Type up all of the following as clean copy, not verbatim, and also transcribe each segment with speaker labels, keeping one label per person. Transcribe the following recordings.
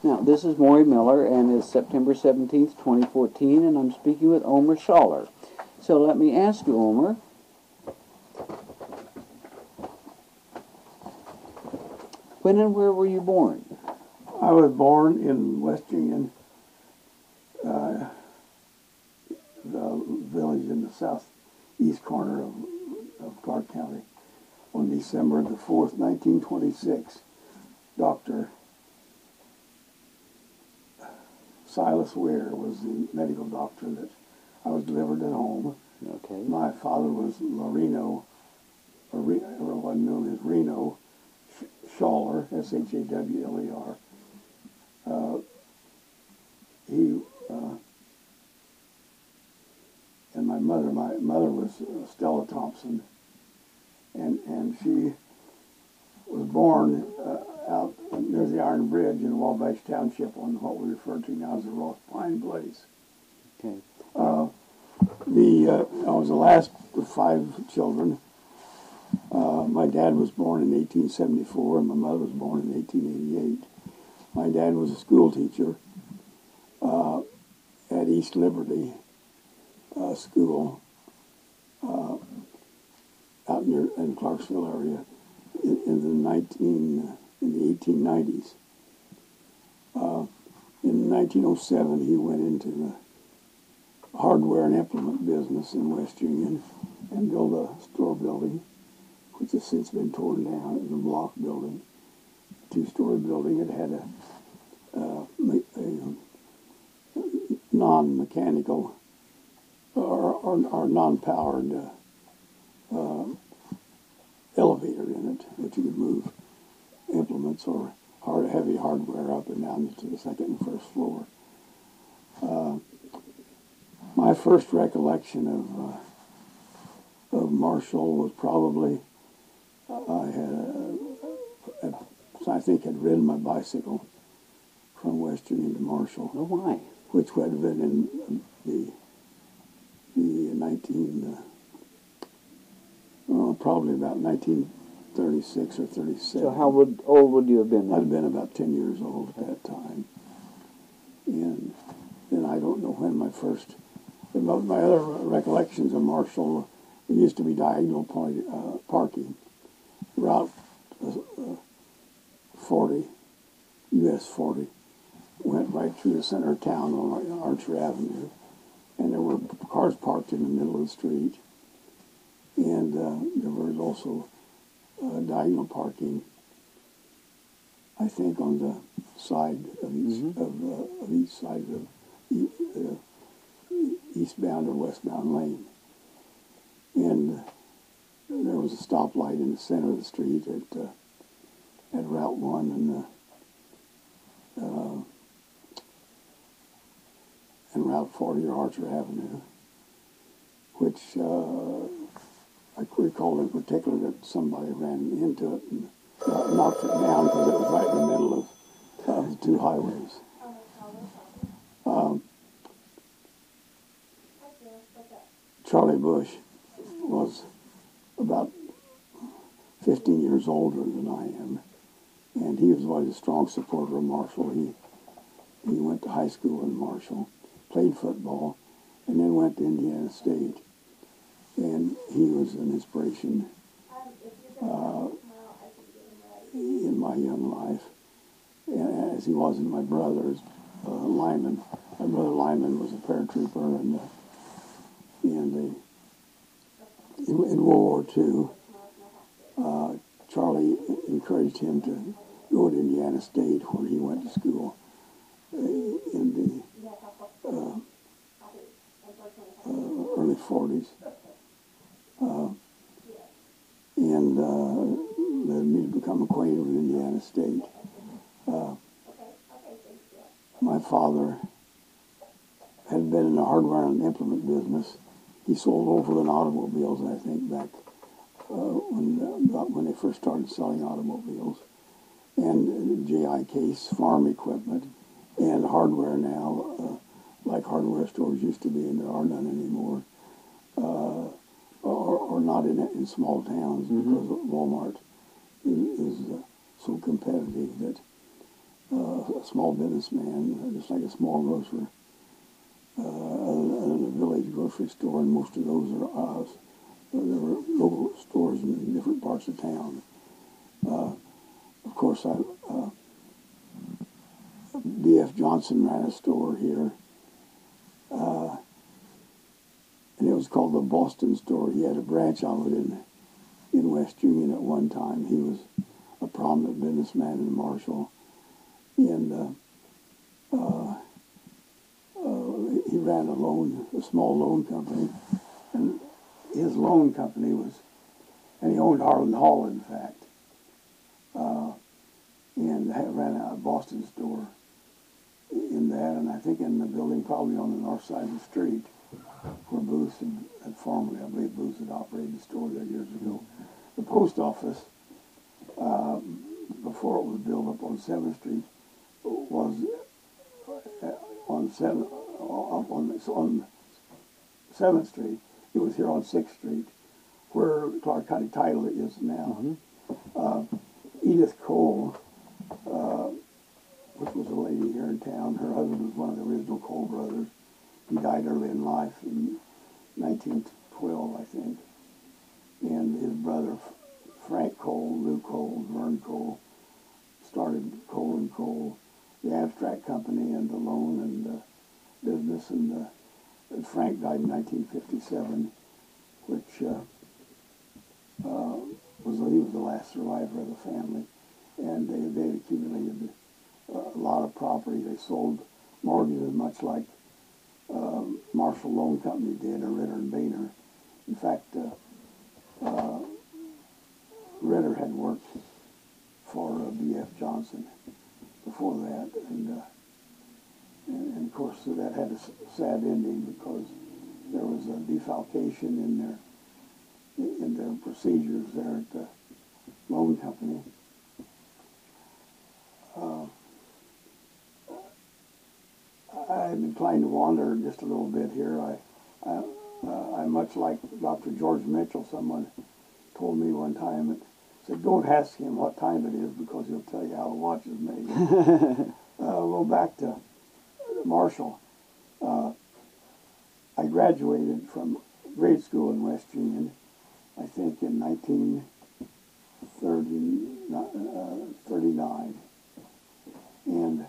Speaker 1: Now, this is Maury Miller, and it's September 17th, 2014, and I'm speaking with Omer Shawler. So let me ask you, Omer, when and where were you born?
Speaker 2: I was born in West Union, the village in the southeast corner of Clark County, on December the 4th, 1926. Dr. Silas Weir was the medical doctor that I was delivered at home.
Speaker 1: Okay.
Speaker 2: My father was Marino, or what known as Reno Shawler, S-H-A-W-L-E-R. And my mother was Stella Thompson, and she was born out near the Iron Bridge in Wabash Township on what we refer to now as the Ross Pine Place.
Speaker 1: Okay.
Speaker 2: I was the last of 5 children. My dad was born in 1874, and my mother was born in 1888. My dad was a school teacher at East Liberty School out in Clarksville area in the 1890s. In 1907, he went into the hardware and implement business in West Union and built a store building, which has since been torn down. It was a block building, a 2-story building. It had a non-mechanical or non-powered elevator in it, which you could move implements or heavy hardware up and down to the second and first floor. My first recollection of Marshall was probably I think had ridden my bicycle from West Union to Marshall.
Speaker 1: Oh, why?
Speaker 2: Which would have been in probably about 1936 or 37.
Speaker 1: So how old would you have been then?
Speaker 2: I'd have been about 10 years old at that time. And then I don't know when my other recollections of Marshall, it used to be diagonal parking. Route 40, US 40, went right through the center of town on Archer Avenue. And there were cars parked in the middle of the street. And there was also diagonal parking, I think, on the side of each side of eastbound or westbound lane. And there was a stoplight in the center of the street at Route 1 and Route 40 or Archer Avenue, which I recall in particular that somebody ran into it and knocked it down because it was right in the middle of the 2 highways. Charlie Bush was about 15 years older than I am, and he was always a strong supporter of Marshall. He went to high school in Marshall, played football, and then went to Indiana State. And he was an inspiration in my young life, as he was in my brother's. Lyman. My brother Lyman was a paratrooper, and in World War II, Charlie encouraged him to go to Indiana State, where he went to school in the early 40s. And led me to become acquainted with Indiana State. My father had been in the hardware and implement business. He sold overland automobiles, I think, back when they first started selling automobiles, and J.I. Case farm equipment, and hardware now, like hardware stores used to be, and there are none anymore. Or not in small towns, because Walmart is so competitive that a small businessman, just like a small grocer, other than a village grocery store, and most of those are us. There were local stores in different parts of town. Of course, B.F. Johnson ran a store here, and it was called the Boston Store. He had a branch of it in West Union at one time. He was a prominent businessman in Marshall, and he ran a small loan company, and his loan company and he owned Harlan Hall, in fact, and ran a Boston store in that, and I think in the building probably on the north side of the street, where Booth had formerly, I believe Booth had operated the store there years ago. The post office, before it was built up on 7th Street, was on 7th Street. It was here on 6th Street, where Clark County Title is now. Edith Cole, which was a lady here in town, her husband was one of the original Cole brothers. He died early in life in 1912, I think. And his brother, Frank Cole, Lou Cole, Vern Cole, started Cole and Cole, the abstract company and the loan and the business. And Frank died in 1957, which he was the last survivor of the family. And they accumulated a lot of property. They sold mortgages much like Marshall Loan Company did, or Ritter and Boehner. In fact, Ritter had worked for B.F. Johnson before that, and of course that had a sad ending because there was a defalcation in their procedures there at the loan company. I'm inclined to wander just a little bit here. I'm much like Dr. George Mitchell. Someone told me one time, and said, "Don't ask him what time it is because he'll tell you how the watch is made." We'll go back to Marshall. I graduated from grade school in West Union, I think in 1939, and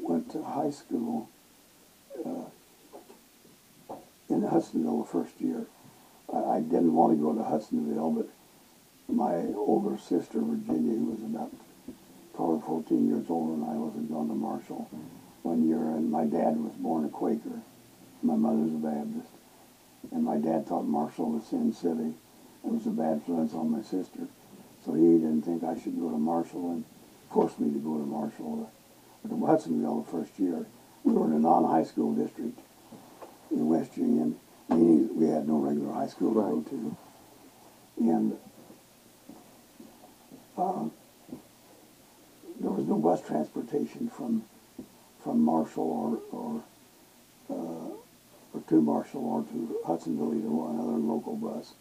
Speaker 2: went to high school in Hudsonville the first year. I didn't want to go to Hudsonville, but my older sister, Virginia, who was about 12 or 14 years older than I was, had gone to Marshall one year, and my dad was born a Quaker. My mother's a Baptist. And my dad thought Marshall was Sin City. It was a bad influence on my sister. So he didn't think I should go to Marshall and forced me to go to Marshall, to Hudsonville the first year. We were in a non-high school district in West Union, meaning we had no regular high school to go to. And there was no bus transportation from Marshall or to Marshall or to Hudsonville, either one, other than local bus,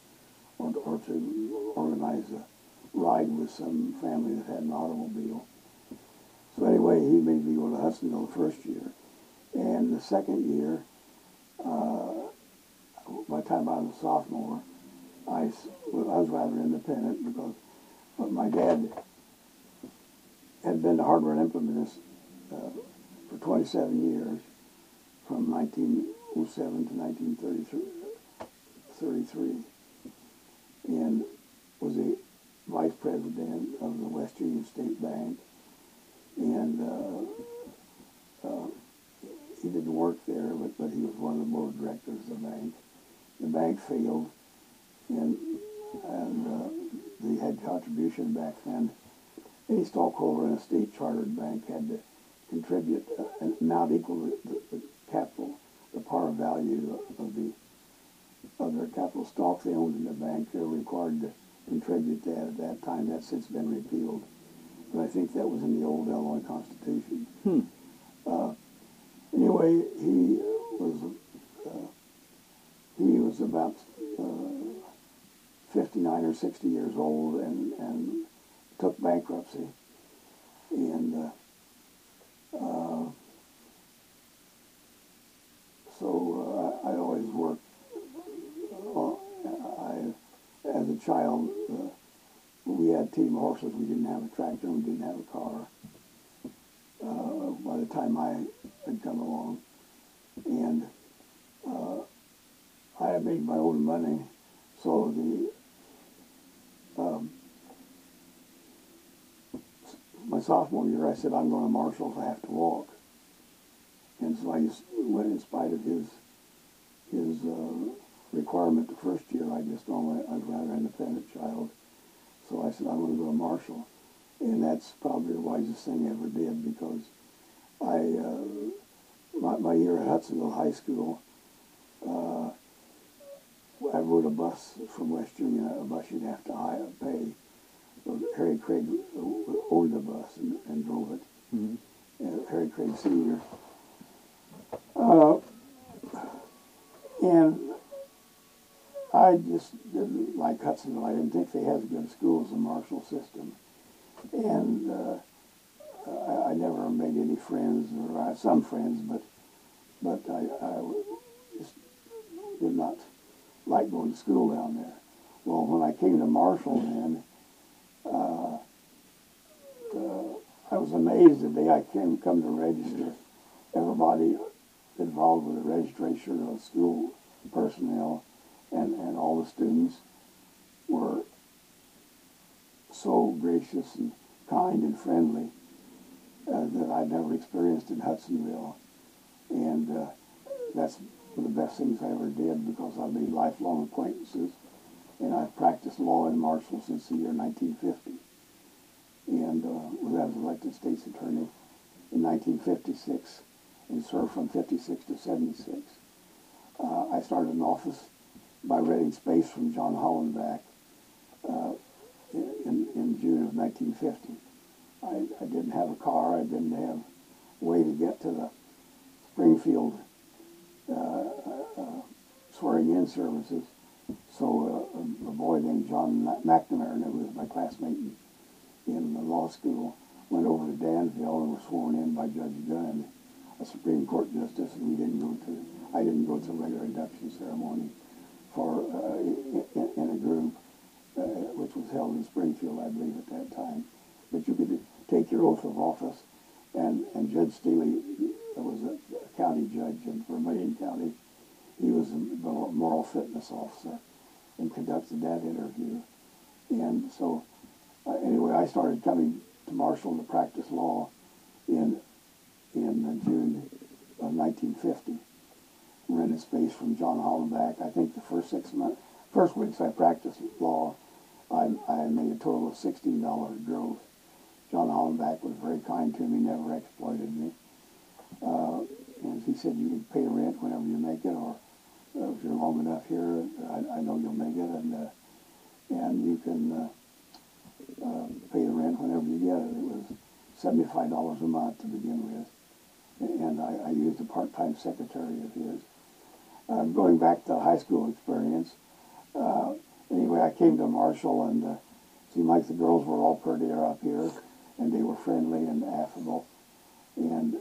Speaker 2: or to organize a ride with some family that had an automobile. So anyway, he made me go to Hudsonville the first year. And the second year, by the time I was a sophomore, I was rather independent because my dad had been a hardware implementist for 27 years, from 1907 to 1933, and was a vice president of the West Union State Bank. And he didn't work there, but he was one of the board of directors of the bank. The bank failed, and they had contribution back then. Any stockholder in a state-chartered bank had to contribute an amount equal to the capital, the par value of their capital stock they owned in the bank. They were required to contribute that at that time. That's since been repealed. But I think that was in the old Illinois Constitution. Anyway, he was about 59 or 60 years old and took bankruptcy. child, we had team horses. We didn't have a tractor. We didn't have a car. By the time I had come along, and I had made my own money, so my sophomore year, I said, I'm going to Marshall if I have to walk. And so I just went in spite of his requirement the first year. I was a rather independent child. So I said, I'm going to go to Marshall. And that's probably the wisest thing I ever did, because my year at Hudsonville High School, I rode a bus from West Virginia, a bus you'd have to pay. So Harry Craig owned the bus and drove it. Mm-hmm. Harry Craig Sr. And I just didn't like Hudsonville. I didn't think they had as good a school as the Marshall system. And I never made any friends, or I had some friends, but I just did not like going to school down there. Well, when I came to Marshall then, I was amazed the day I come to register. Everybody involved with the registration of school personnel and all the students were so gracious and kind and friendly that I'd never experienced in Hudsonville. And that's one of the best things I ever did, because I've made lifelong acquaintances, and I've practiced law in Marshall since the year 1950. And I was elected state's attorney in 1956 and served from 56 to 76. I started an office by renting space from John Hollenbach in June of 1950. I didn't have a car. I didn't have a way to get to the Springfield swearing-in services. So a boy named John McNamara, who was my classmate in the law school, went over to Danville and was sworn in by Judge Gunn, a Supreme Court justice, and I didn't go to the regular induction ceremony for in a group which was held in Springfield, I believe, at that time. But you could take your oath of office, and Judge Steele was a county judge in Vermilion County. He was a moral fitness officer and conducted that interview. And so, anyway, I started coming to Marshall to practice law in June of 1950. Rented space from John Hollenbach. I think the first weeks I practiced law, I made a total of $16 gross. John Hollenbach was very kind to me, never exploited me. And he said, you can pay rent whenever you make it, or if you're long enough here, I know you'll make it, and you can pay the rent whenever you get it. It was $75 a month to begin with, and I used a part-time secretary of his. Going back to the high school experience, anyway, I came to Marshall, and it seemed like the girls were all prettier up here, and they were friendly and affable, and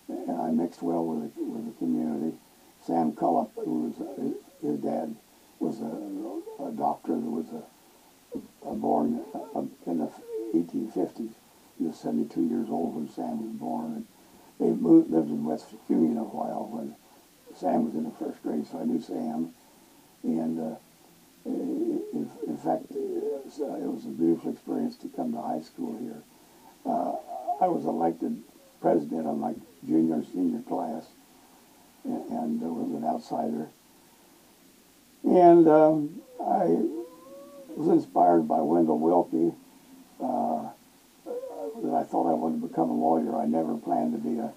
Speaker 2: I mixed well with the community. Sam Cullop, who was his dad, was a doctor that was born in the 1850s. He was 72 years old when Sam was born, and they lived in West Union a while when Sam was in the first grade, so I knew Sam. And in fact, it was a beautiful experience to come to high school here. I was elected president of my junior and senior class, and was an outsider. And I was inspired by Wendell Wilkie, that I thought I wanted to become a lawyer. I never planned to be a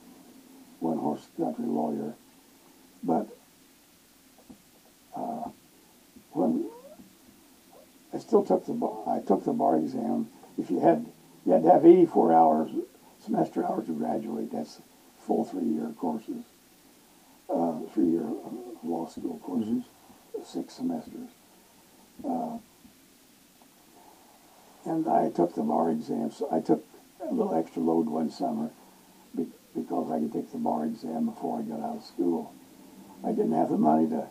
Speaker 2: one-horse country lawyer. But when I still took the bar exam. If you had to have 84 semester hours to graduate. That's full 3-year courses, 3-year law school courses, 6 semesters. And I took the bar exam. So I took a little extra load one summer because I could take the bar exam before I got out of school. I didn't have the money to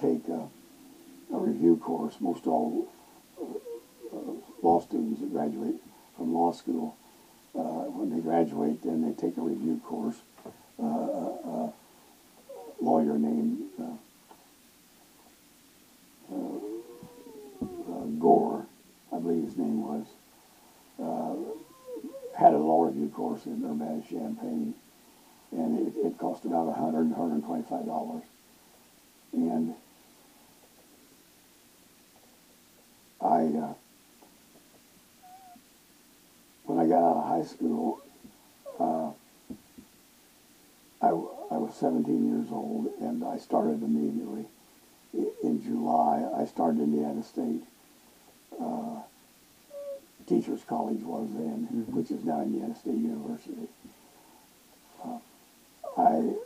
Speaker 2: take a review course. Most all law students that graduate from law school, when they graduate, then they take a review course. A lawyer named Gore, I believe his name was, had a law review course in Urbana-Champaign, and it cost about $125. And when I got out of high school, I was 17 years old, and I started immediately. In July, I started Indiana State. Teachers College was then, which is now Indiana State University. I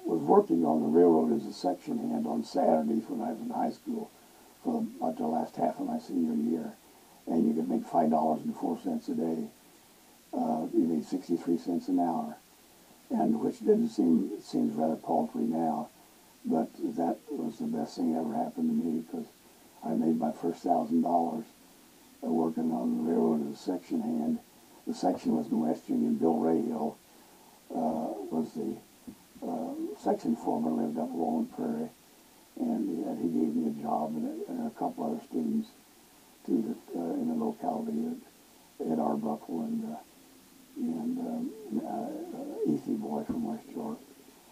Speaker 2: was working on the railroad as a section hand on Saturdays when I was in high school for about the last half of my senior year. And you could make $5.04 a day. You made 63 cents an hour, and which seems rather paltry now, but that was the best thing that ever happened to me, because I made my first $1,000 working on the railroad as a section hand. The section was in West Union. Bill Rahill was the section foreman, lived up Walnut Prairie, and he gave me a job and a couple other students in the locality at Arbuckle and Ethy Boy from West York.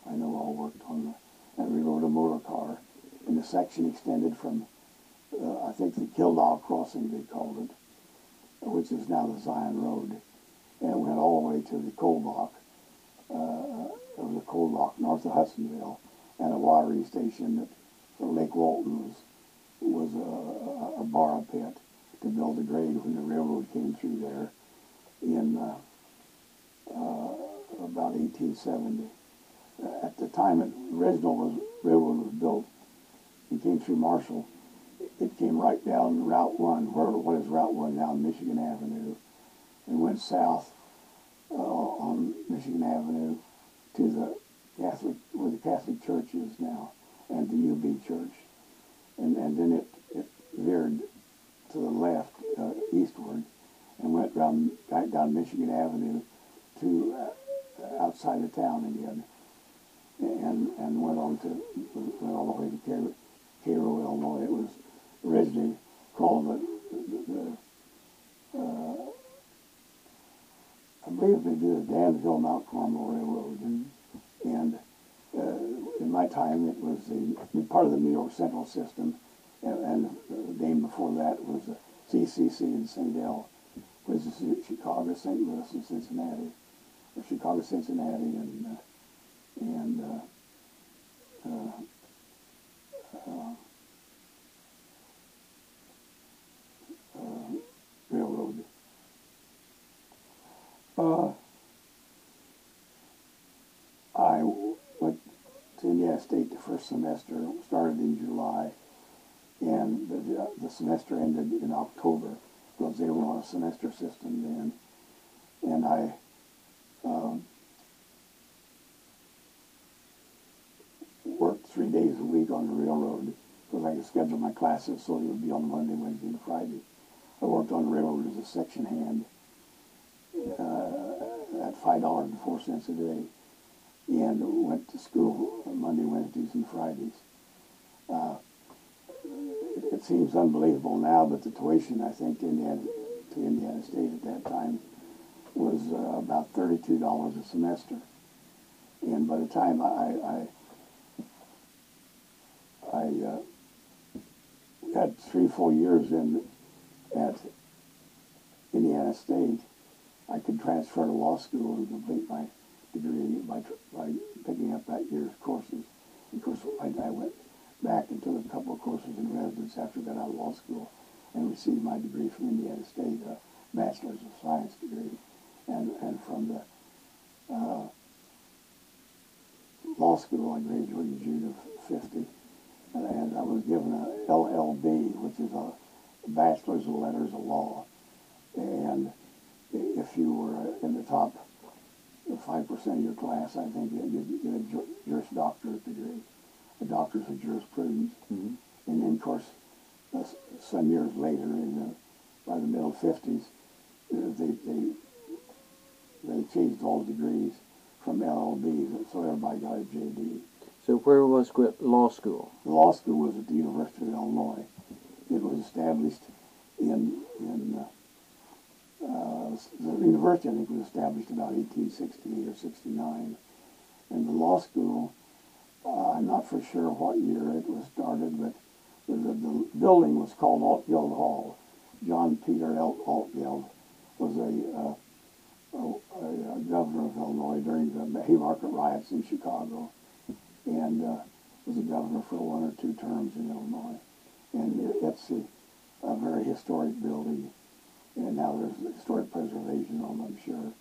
Speaker 2: I know all worked on and we rode a motor car, and the section extended from I think the Kildall Crossing, they called it, which is now the Zion Road, and it went all the way to the coal dock. There was a coal dock north of Hudsonville, and a watering station that for Lake Walton was a bar pit to build a grade when the railroad came through there in about 1870. At the time the original railroad was built and came through Marshall, it came right down Route 1, what is Route 1 now, Michigan Avenue, and went south on Michigan Avenue to the Catholic, where the Catholic Church is now, and the UB Church. And then it veered to the left, eastward, and went down Michigan Avenue to outside of town again, and went all the way to Cairo, Illinois. It was originally called I believe they did the Danville Mount Carmel Railroad, and in my time it was part of the New York Central System, and the name before that was the CCC in St. L, which is Chicago, St. Louis, and Cincinnati, or Chicago, Cincinnati, and railroad. I went to Indiana State the first semester, started in July, and the semester ended in October, because they were on a semester system then. And I worked 3 days a week on the railroad, because I could schedule my classes so they would be on Monday, Wednesday, and Friday. I worked on the railroad as a section hand at $5.04 a day, and went to school on Monday, Wednesdays, and Fridays. It seems unbelievable now, but the tuition, I think, to Indiana State at that time was about $32 a semester. And by the time I had 3 full years at Indiana State, I could transfer to law school and complete my degree by picking up that year's courses. Of course, I went back and took a couple of courses in residence after I got out of law school and received my degree from Indiana State, a Bachelor's of Science degree. And from the law school, I graduated in June of '50, and I was given a LLB, which is a Bachelor's of Letters of Law. And if you were in the top 5% of your class, I think you get a Juris Doctorate degree. a doctorate of jurisprudence.
Speaker 1: Mm-hmm.
Speaker 2: And then, of course, some years later, by the middle 50s, they changed all the degrees from LLBs, so everybody got a JD.
Speaker 1: So where was law school?
Speaker 2: The law school was at the University of Illinois. It was established the university, I think, was established about 1868 or 69. And the law school, I'm not for sure what year it was started, but the building was called Altgeld Hall. John Peter Altgeld was a governor of Illinois during the Haymarket riots in Chicago, and was a governor for 1 or 2 terms in Illinois. And it's a very historic building, and now there's historic preservation on it, I'm sure.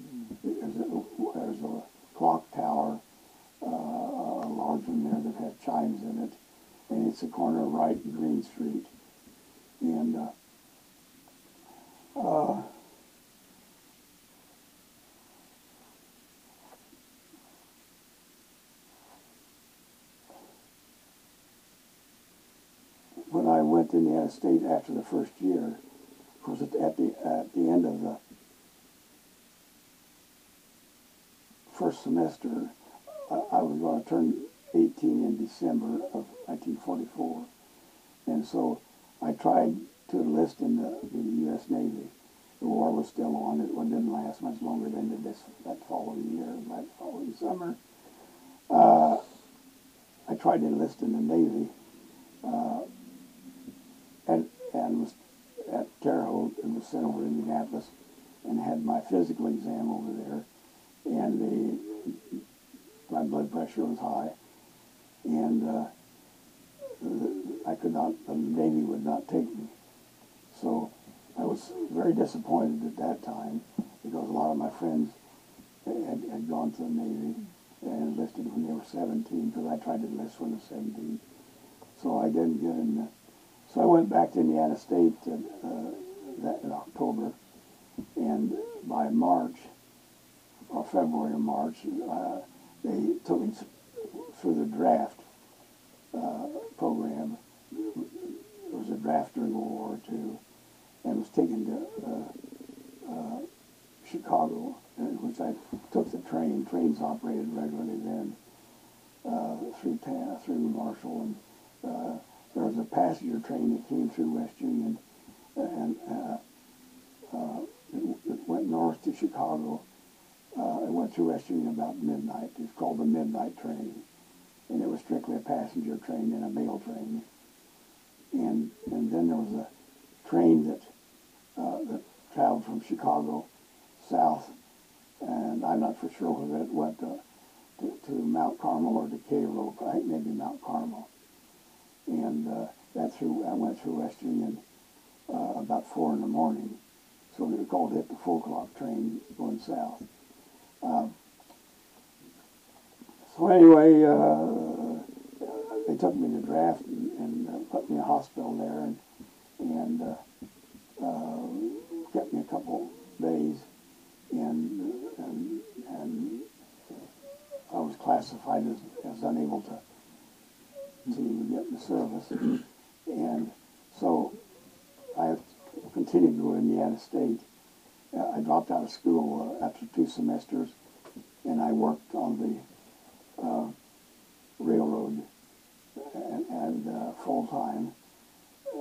Speaker 2: There's a clock tower, a large one there that has chimes in it, and it's the corner of Wright and Green Street. And when I went to Indiana State after the first year, of course, at the end of the first semester, I was going to turn 18 in December of 1944, and so I tried to enlist in the U.S. Navy. The war was still on. It didn't last much longer than it did that following year, that following summer. I tried to enlist in the Navy, and was at Terre Haute and was sent over to Indianapolis and had my physical exam over there, and my blood pressure was high, and the Navy would not take me. So I was very disappointed at that time, because a lot of my friends had gone to the Navy and enlisted when they were 17, because I tried to enlist when I was 17. So I didn't get in. So I went back to Indiana State in October, and by March, or February or March, they took me through the draft program. There was a draft during World War II, and was taken to Chicago, in which I took the train. Trains operated regularly then through Marshall, and there was a passenger train that came through West Union, and it went north to Chicago. It went through West Union about midnight. It's called the Midnight Train, and it was strictly a passenger train and a mail train. And then there was a train that traveled from Chicago south, and I'm not for sure whether it went to Mount Carmel or to Cairo. I think maybe Mount Carmel. And I went through West Union about 4 in the morning, so they called it the 4 o'clock train going south. So anyway, they took me to draft and put me in a hospital there, and kept me a couple days, and I was classified as unable to get in the service, and so I have continued to go to Indiana State. I dropped out of school after 2 semesters, and I worked on the railroad and full time,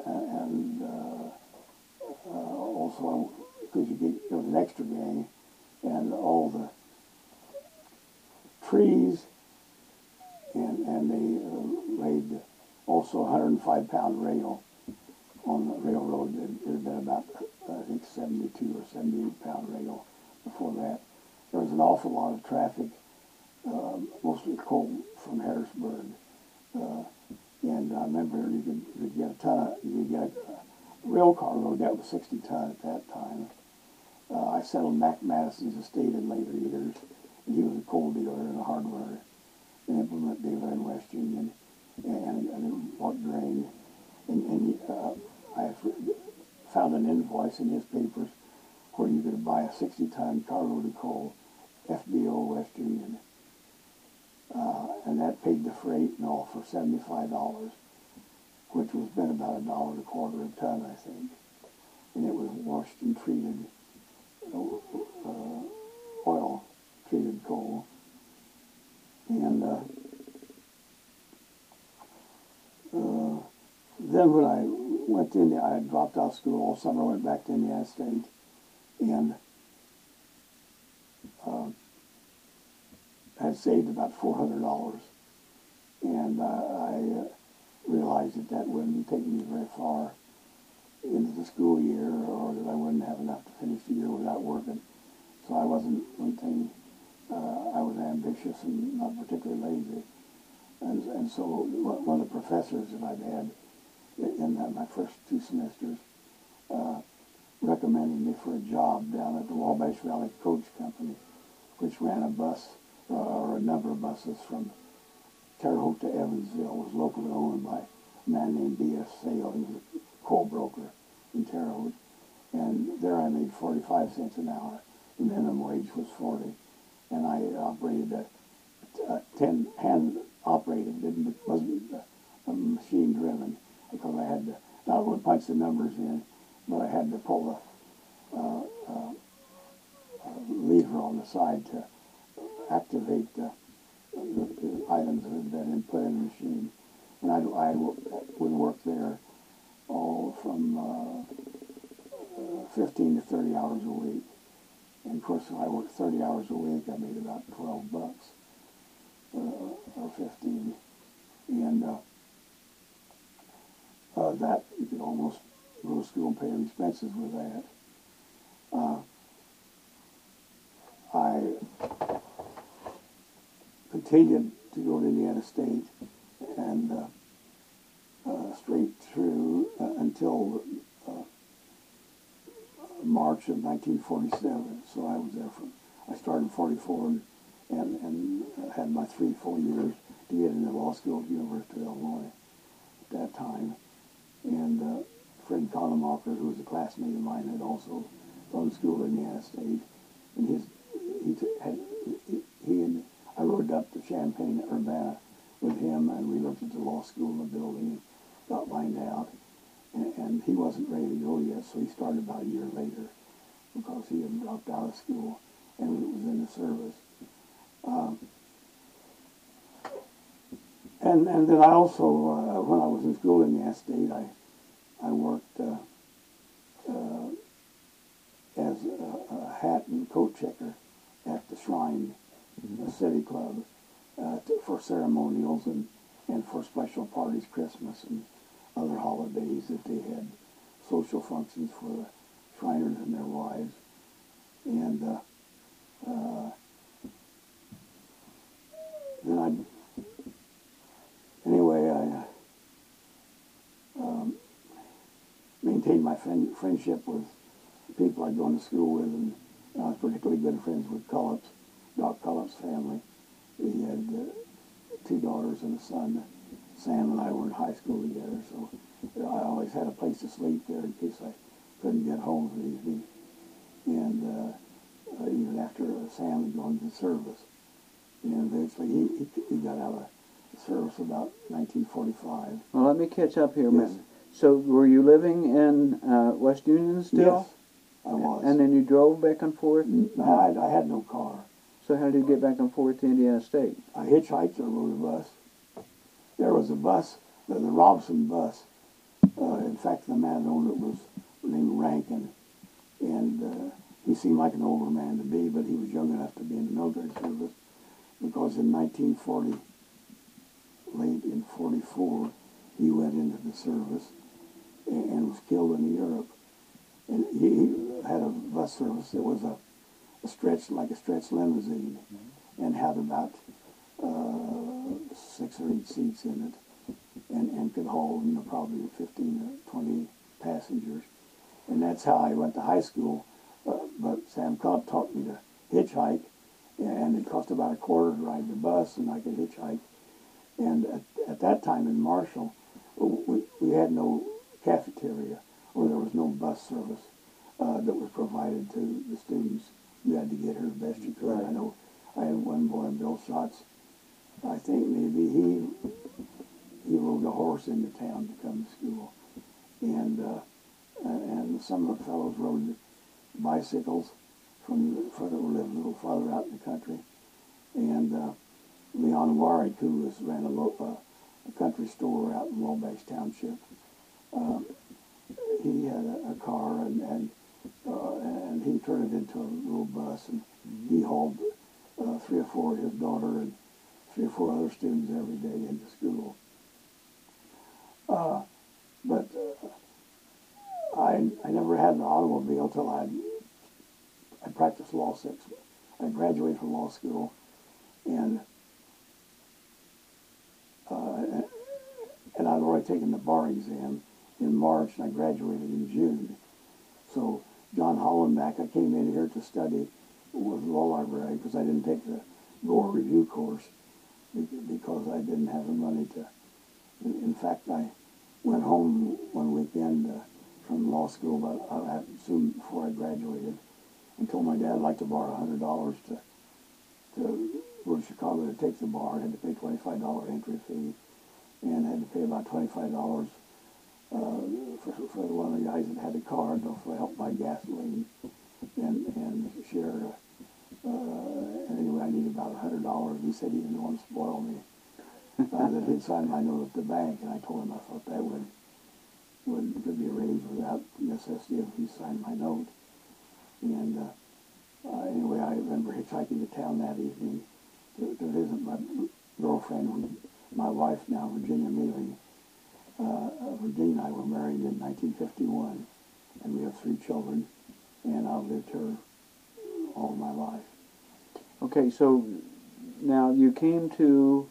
Speaker 2: and also because there was an extra gang, and all the trees, and they laid also a 105-pound rail on the railroad. There had been about, I think, 72 or 78-pound rail before that. There was an awful lot of traffic, mostly coal from Harrisburg. And I remember you could get a rail car load that was 60 ton at that time. I settled Mac Madison's estate in later years. He was a coal dealer and a hardware and implement dealer in West Union, and bought grain. And I found an invoice in his papers where you could buy a 60-ton carload of coal, FBO West Union. and that paid the freight and all for $75, which was been about $1.25 a ton, I think. And it was washed and treated, oil-treated coal. And then when I went to India, I had dropped out of school all summer, went back to Indiana State, and had saved about $400. And I realized that that wouldn't take me very far into the school year, or that I wouldn't have enough to finish the year without working. So I wasn't one thing. I was ambitious and not particularly lazy. And so one of the professors that I'd had in my first 2 semesters recommended me for a job down at the Wabash Valley Coach Company, which ran a bus, or a number of buses from Terre Haute to Evansville. It was locally owned by a man named B.S. Sale. He was a coal broker in Terre Haute. And there I made 45 cents an hour. The minimum wage was 40. And I operated a 10 hand operated. It wasn't machine driven, because I had to not only punch the numbers in, but I had to pull the lever on the side to activate the items that had been input in the machine. And I would work there all from 15 to 30 hours a week. And of course, if I worked 30 hours a week, I made about $12 or 15. And that, you could almost go to school and pay your expenses with that. I continued to go to Indiana State, and straight through until March of 1947. So I was there I started in 44 and had my 3 full years to get into law school at the University of Illinois at that time. And Fred Conemacher, who was a classmate of mine, had also gone to school at Indiana State. And I rode up to Champaign, Urbana with him, and we looked at the law school in the building and got lined out. And he wasn't ready to go yet, so he started about a year later, because he had dropped out of school and was in the service. And then I also, when I was in school in Indiana State, I worked as a hat and coat checker at the Shrine, the City Club, for ceremonials and for special parties, Christmas and other holidays, if they had social functions for the Shriners and their wives. And then I maintained my friendship with people I'd gone to school with, and I was particularly good friends with Cullops, Doc Cullops' family. He had 2 daughters and a son. Sam and I were in high school together, so I always had a place to sleep there in case I couldn't get home for the evening. And even after Sam had gone to the service, and eventually he got out of the service about 1945.
Speaker 1: Well, let me catch up here a
Speaker 2: Yes.
Speaker 1: minute. So were you living in West Union still?
Speaker 2: Yes, I was.
Speaker 1: And then you drove back and forth?
Speaker 2: I had no car.
Speaker 1: So how did you get back and forth to Indiana State?
Speaker 2: I hitchhiked or rode a bus. There was a bus, the Robson bus. In fact, the man that owned it was named Rankin. And he seemed like an older man to be, but he was young enough to be in the military service, because in 1940, late in 44, he went into the service and was killed in Europe. And he had a bus service that was a stretch limousine, and had about 6 or 8 seats in it, and could hold, probably 15 or 20 passengers. And that's how I went to high school. But Sam Cobb taught me to hitchhike, and it cost about $0.25 to ride the bus, and I could hitchhike. And at that time in Marshall, we had no cafeteria, or there was no bus service that was provided to the students. You had to get here the best you could.
Speaker 1: Right.
Speaker 2: I know I had one boy, Bill Schatz, I think maybe he rode a horse into town to come to school, and some of the fellows rode bicycles from that lived a little farther out in the country, and Leon Warwick, who ran a country store out in Wabash Township. He had a car, and he turned it into a little bus, and he hauled 3 or 4 of his daughter and 3 or 4 other students every day into school. But I never had an automobile till I practiced law 6. I graduated from law school, and I'd already taken the bar exam in March, and I graduated in June. So John Hollenbeck, I came in here to study with the law library because I didn't take the Gore review course because I didn't have the money to. In fact, I went home one weekend from law school, but soon before I graduated, and told my dad I'd like to borrow $100 to go to Chicago to take the bar. I had to pay $25 entry fee, and had to pay about $25 for one of the guys that had the car to help buy gasoline and share. And anyway, I needed about $100. He said he didn't want to spoil me. That he'd sign my note at the bank, and I told him I thought that could be arranged without necessity if he signed my note. And anyway, I remember hitchhiking to town that evening to visit my girlfriend, my wife now, Virginia Mealy. Virginia and I were married in 1951, and we have 3 children, and I've lived here all my life.
Speaker 1: Okay, so now you came to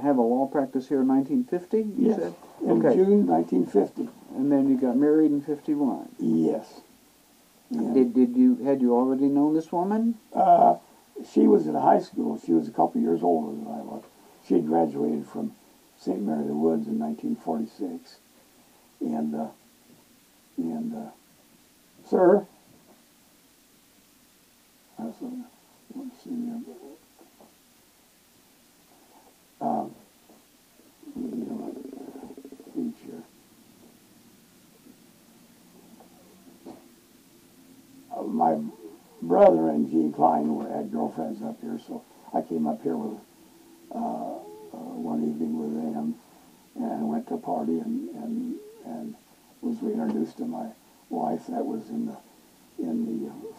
Speaker 1: have a law practice here in 1950, you
Speaker 2: Yes,
Speaker 1: said?
Speaker 2: in
Speaker 1: Okay.
Speaker 2: June 1950.
Speaker 1: And then you got married in 51.
Speaker 2: Yes. And
Speaker 1: Had you already known this woman?
Speaker 2: she was in high school. She was a couple years older than I was. She had graduated from St. Mary of the Woods in 1946. And sir, I want to see you. Feature. My brother and Gene Klein had girlfriends up here, so I came up here with one evening with them, and went to a party and was reintroduced to my wife. That was in the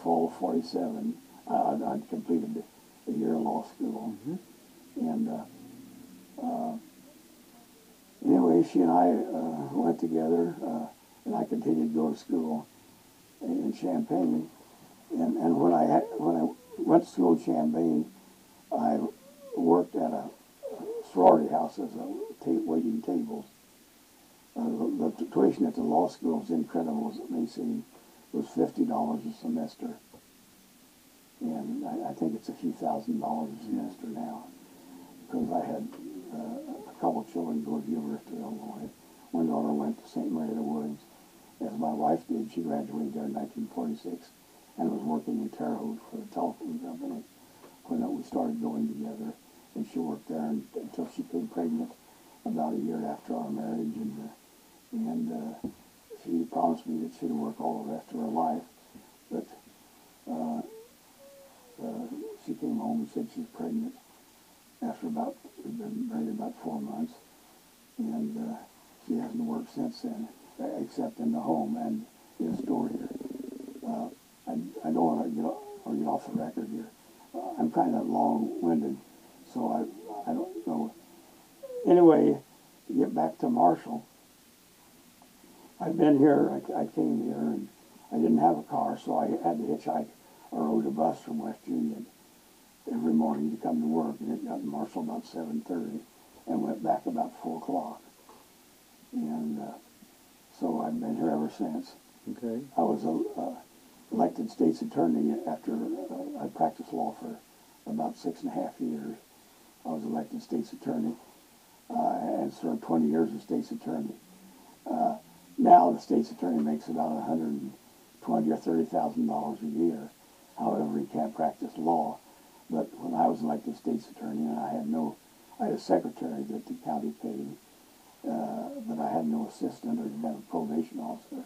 Speaker 2: fall of '47. I'd completed a year of law school, and anyway, she and I went together, and I continued to go to school in Champaign. And when I went to school in Champaign, I worked at a sorority house as waiting tables. The tuition at the law school was incredible, as it may seem. It was $50 a semester, and I think it's a few $1,000s a semester now, because I had a couple children go to the University of Illinois. One daughter went to St. Mary of the Woods, as my wife did. She graduated there in 1946 and was working in Terre Haute for the telephone company when we started going together. And she worked there until she became pregnant about a year after our marriage. And she promised me that she'd work all the rest of her life. But she came home and said she was pregnant after we'd been married about 4 months. And she hasn't worked since then, except in the home and in a store here. I don't want to get off the record here. I'm kind of long-winded, so I don't know. Anyway, to get back to Marshall, I've been here, I came here, and I didn't have a car, so I had to hitchhike or rode a bus from West Union every morning to come to work, and it got to Marshall about 7:30 and went back about 4 o'clock. And so I've been here ever since.
Speaker 1: Okay.
Speaker 2: I was elected state's attorney after I practiced law for about 6.5 years. I was elected state's attorney and served 20 years as state's attorney. Now the state's attorney makes about $120,000 or $30,000 a year. However, he can't practice law. But when I was elected state's attorney, and I had no I had a secretary that the county paid, but I had no assistant or didn't have a probation officer,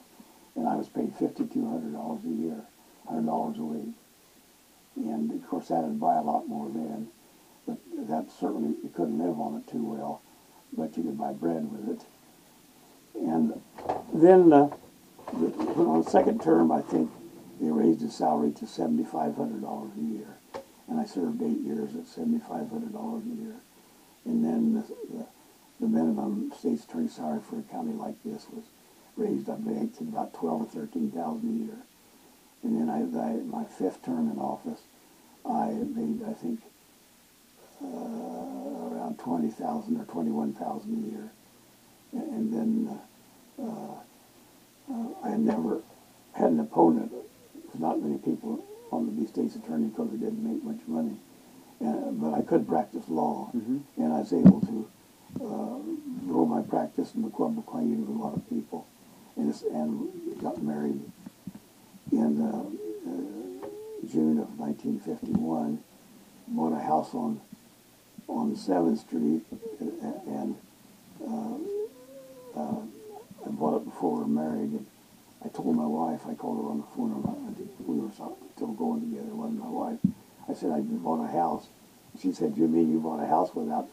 Speaker 2: and I was paid $5,200 a year, $100 a week. And of course that'd buy a lot more then, but that certainly, you couldn't live on it too well, but you could buy bread with it. And then on the second term, I think they raised his salary to $7,500 a year, and I served 8 years at $7,500 a year. And then the minimum state's attorney salary for a county like this was raised, I think, to about $12,000 or $13,000 a year. And then my fifth term in office, I made, I think, around $20,000 or $21,000 a year. And then I never had an opponent. There's not many people wanted to be state's attorney because they didn't make much money. But I could practice law, and I was able to grow my practice in the club acquainted with a lot of people, and got married in June of 1951. Bought a house on 7th Street, and I bought it before we were married. And I told my wife, I called her on the phone, I think we were still going together, it wasn't my wife. I said, I bought a house. She said, you mean you bought a house without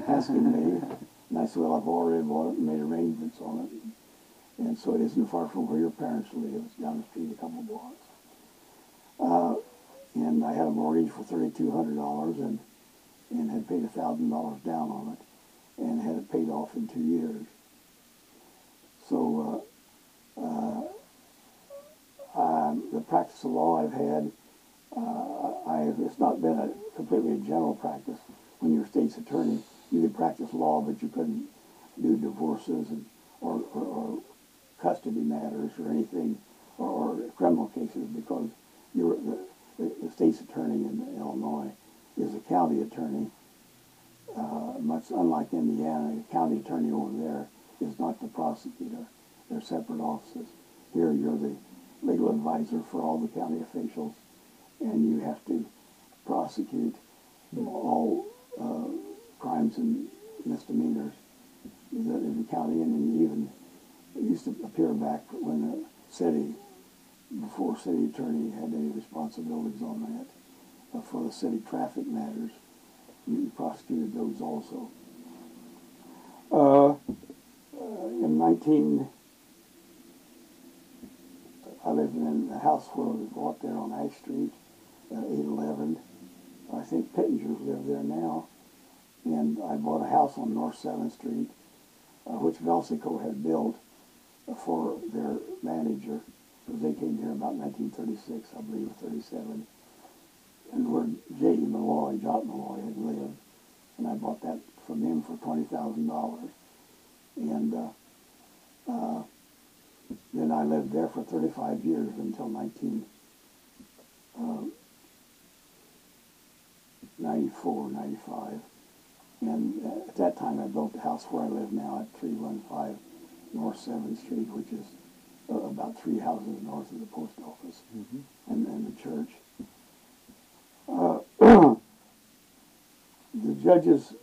Speaker 2: asking me? And I said, well, I've already bought it and made arrangements on it. And so it isn't far from where your parents live. It's down the street a couple blocks. And I had a mortgage for $3,200 and had paid $1,000 down on it and had it paid off in 2 years. So the practice of law I've had, it's not been a completely general practice. When you're a state's attorney, you could practice law, but you couldn't do divorces or custody matters or anything, or criminal cases, because you're the state's attorney in Illinois is a county attorney. Much unlike Indiana, the county attorney over there is not the prosecutor. They're separate offices. Here you're the legal advisor for all the county officials, and you have to prosecute all crimes and misdemeanors in the county. And even it used to appear back when the city, before city attorney had any responsibilities on that, for the city traffic matters, you prosecuted those also. I lived in a house where we bought there on Ash Street, 811. I think Pittenger's live there now. And I bought a house on North 7th Street, which Velsico had built for their manager, because they came here about 1936, I believe, or 37. And where J.E. Malloy, Jot Malloy, had lived. And I bought that from him for $20,000. And then I lived there for 35 years until 1994, 95. And at that time I built the house where I live now at 315 North 7th Street, which is about 3 houses north of the post office and the church. The judges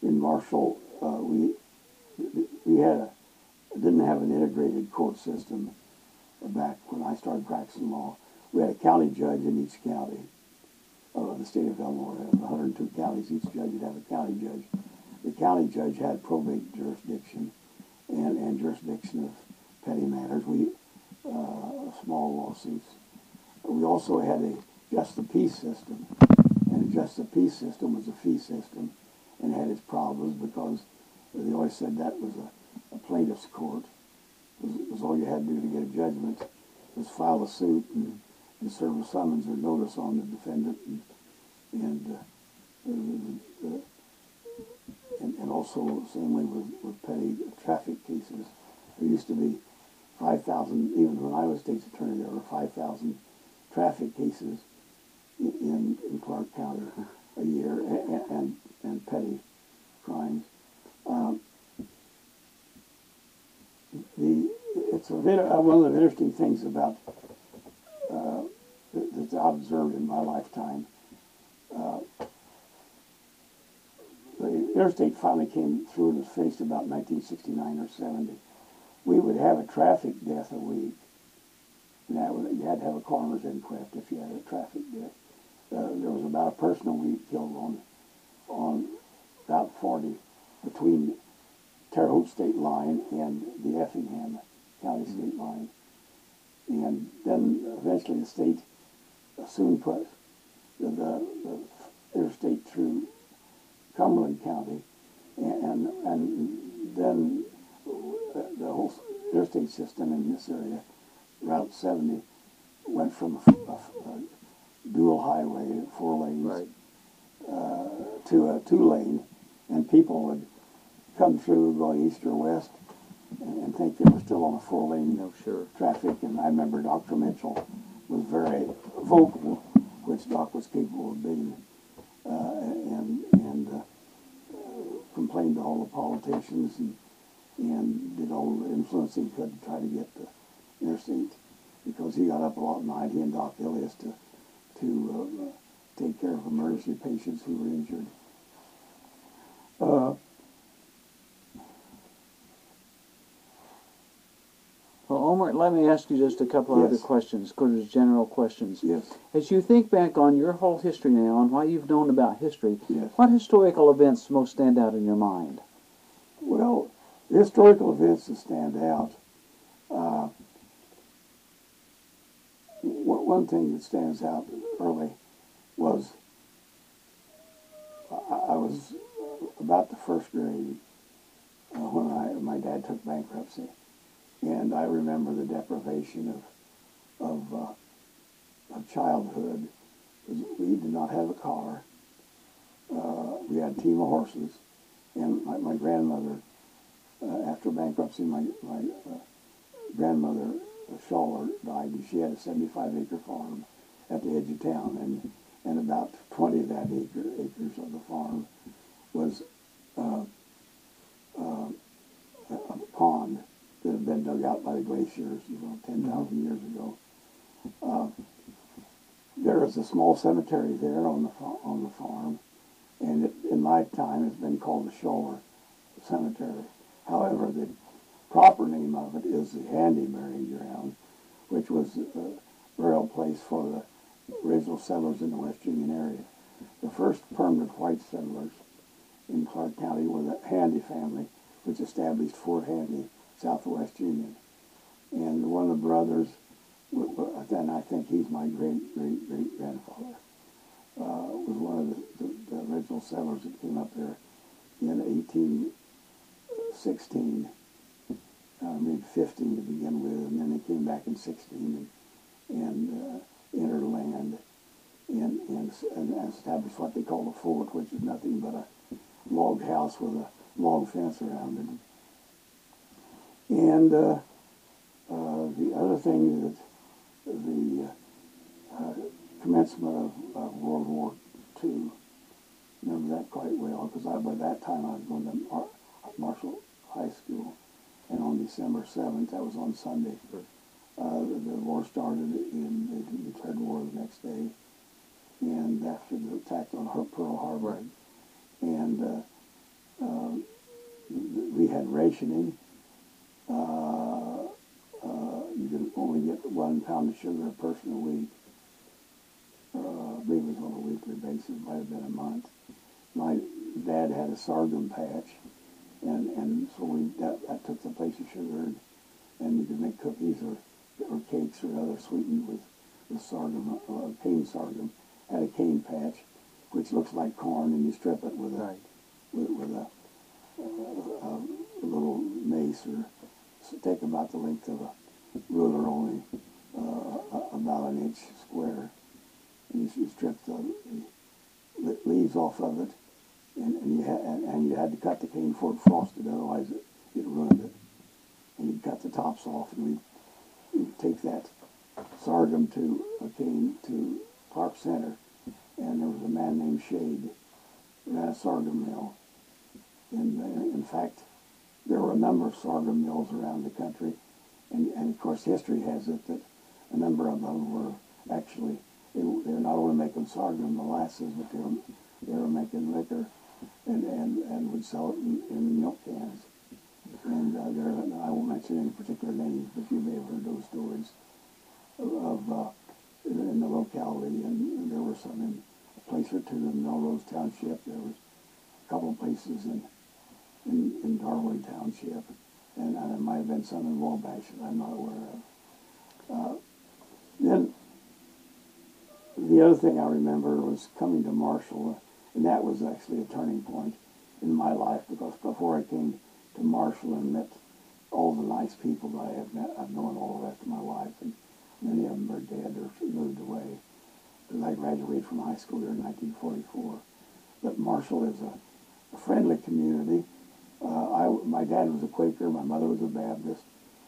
Speaker 2: in Marshall, we didn't have an integrated court system back when I started practicing law. We had a county judge in each county of the state of Illinois. 102 counties, each judge would have a county judge. The county judge had probate jurisdiction and jurisdiction of petty matters, small lawsuits. We also had a just the peace system, and a just the peace system was a fee system and had its problems because they always said that was a plaintiff's court. It was all you had to do to get a judgment was file a suit and serve a summons or notice on the defendant, and also the same way with petty traffic cases. There used to be 5,000, even when I was state's attorney, there were 5,000 traffic cases in Clark County a year, and petty crimes. It's one of the interesting things about that I've observed in my lifetime. interstate finally came through and was finished about 1969 or 70, we would have a traffic death a week. And you had to have a coroner's inquest if you had a traffic death. There was about a person a week killed on Route 40 between Terre Haute state line and the Effingham County state line. And then eventually the state soon put the interstate through Cumberland County, and then the whole interstate system in this area, Route 70, went from a dual highway, 4 lanes,
Speaker 1: Right.
Speaker 2: to a 2-lane, and people would come through going east or west and think they were still on a 4-lane
Speaker 1: No, sure.
Speaker 2: traffic. And I remember Dr. Mitchell was very vocal, which Doc was capable of being, and complained to all the politicians and did all the influence he could to try to get the interstate, because he got up a lot at night, he and Doc Elias, to take care of emergency patients who were injured.
Speaker 1: Well, Omer, let me ask you just a couple of
Speaker 2: Yes.
Speaker 1: other questions, because it's general questions.
Speaker 2: Yes,
Speaker 1: As you think back on your whole history now and what you've known about history,
Speaker 2: yes.
Speaker 1: what historical events most stand out in your mind?
Speaker 2: Well, the historical events that stand out, one thing that stands out early was I was about the first grade when my dad took bankruptcy, and I remember the deprivation of childhood. We did not have a car. We had a team of horses, and my grandmother, after bankruptcy, my grandmother Shawler died, and she had a 75-acre farm at the edge of town, and about 20 of that acres of the farm was a pond that had been dug out by the glaciers, 10,000 years ago. There is a small cemetery there on the farm, and in my time it's been called the Shawler Cemetery. However, the proper name of it is the Handy Burying Ground, which was a burial place for the original settlers in the West Union area. The first permanent white settlers in Clark County were the Handy family, which established Fort Handy, south of West Union. And one of the brothers, then I think he's my great-great-great-grandfather, was one of the original settlers that came up there in 1816, maybe 15 to begin with, and then they came back in 16 and entered land and established what they call a fort, which is nothing but a log house with a log fence around it. And the other thing that the commencement of World War II, remember that quite well, because by that time I was going to Marshall High School, and on December 7th, that was on Sunday, the war started, and they declared war the next day, and after the attack on Pearl Harbor.
Speaker 1: Right.
Speaker 2: And we had rationing. You could only get 1 pound of sugar a person a week. I believe it was on a weekly basis, might have been a month. My dad had a sorghum patch, and so that took the place of sugar, and you could make cookies or cakes or other sweetened with sorghum, cane sorghum. Had a cane patch, which looks like corn, and you strip it with a little mace, or take about the length of a ruler, only about an inch square, and you strip the leaves off of it, and you had to cut the cane before it frosted, otherwise it ruined it. And you'd cut the tops off, and we'd take that sorghum to a cane to Park Center, and there was a man named Shade who ran a sorghum mill. And in fact, there were a number of sorghum mills around the country, and of course history has it that a number of them were actually, they were not only making sorghum molasses, but they were making liquor and would sell it in milk cans. And I won't mention any particular names, but you may have heard those stories in the locality. And there were some in a place or two in Melrose Township. There was a couple of places in Darwin Township, and there might have been some in Wabash that I'm not aware of. Then the other thing I remember was coming to Marshall, and that was actually a turning point in my life, because before I came to Marshall and met all the nice people that I have met, I've known all the rest of my life, and many of them are dead or moved away, because I graduated from high school here in 1944. But Marshall is a friendly community. My dad was a Quaker, my mother was a Baptist,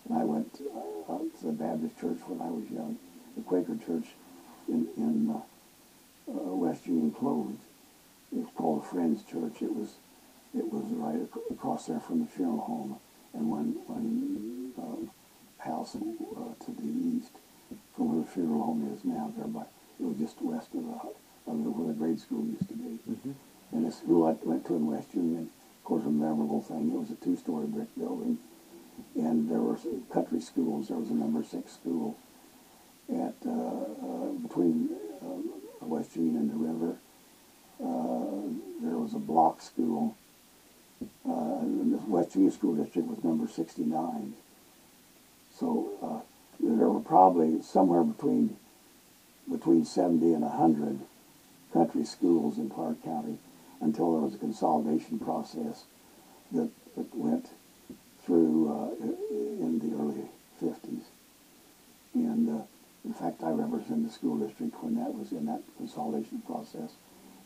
Speaker 2: and I went to the Baptist church when I was young. The Quaker church in West Union closed. It was called the Friends Church. It was right across there from the funeral home, and one house to the east from where the funeral home is now. It was just west of where the grade school used to be.
Speaker 1: Mm-hmm.
Speaker 2: And the school I went to in West Union, of course, a memorable thing. It was a 2-story brick building, and there were country schools. There was a number 6 school at between West Union and the river. There was a block school. The West Union School District was number 69. So there were probably somewhere between 70 and 100 country schools in Clark County, until there was a consolidation process that went through in the early 50s. And in fact, I represented the school district when that was in that consolidation process,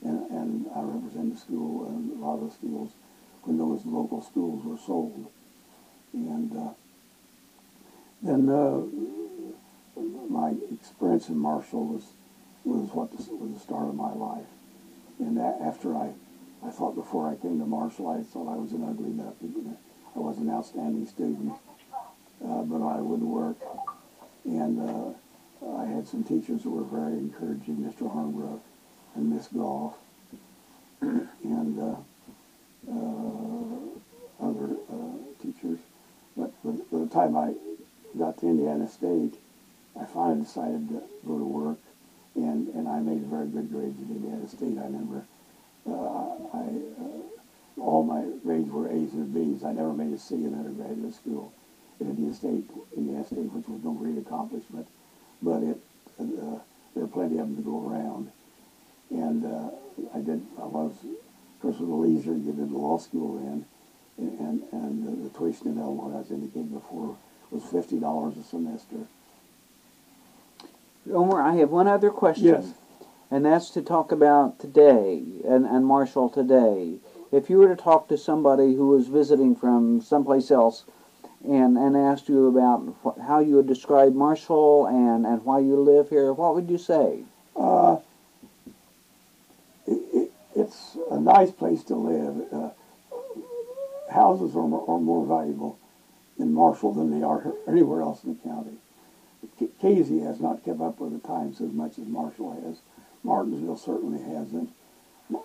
Speaker 2: and I represented the school and a lot of the schools when those local schools were sold. And then my experience in Marshall was the start of my life. And after I thought before I came to Marshall, I thought I was an ugly duckling. I was an outstanding student, but I wouldn't work. And I had some teachers who were very encouraging, Mr. Hornbrook and Miss Goff, and other teachers. But by the time I got to Indiana State, I finally decided to go to work, and I made very good grades at Indiana State. I remember all my grades were A's and B's. I never made a C in undergraduate school at Indiana State, which was no great accomplishment, but there were plenty of them to go around. And I was, of course, a little easier to get into law school then, and the tuition in Illinois, as indicated before, was $50 a semester.
Speaker 1: Omer, I have one other question.
Speaker 2: Yes.
Speaker 1: And that's to talk about today, and Marshall today. If you were to talk to somebody who was visiting from someplace else and asked you about how you would describe Marshall and why you live here, what would you say?
Speaker 2: It's a nice place to live. Houses are more valuable in Marshall than they are anywhere else in the county. Casey has not kept up with the times as much as Marshall has. Martinsville certainly hasn't.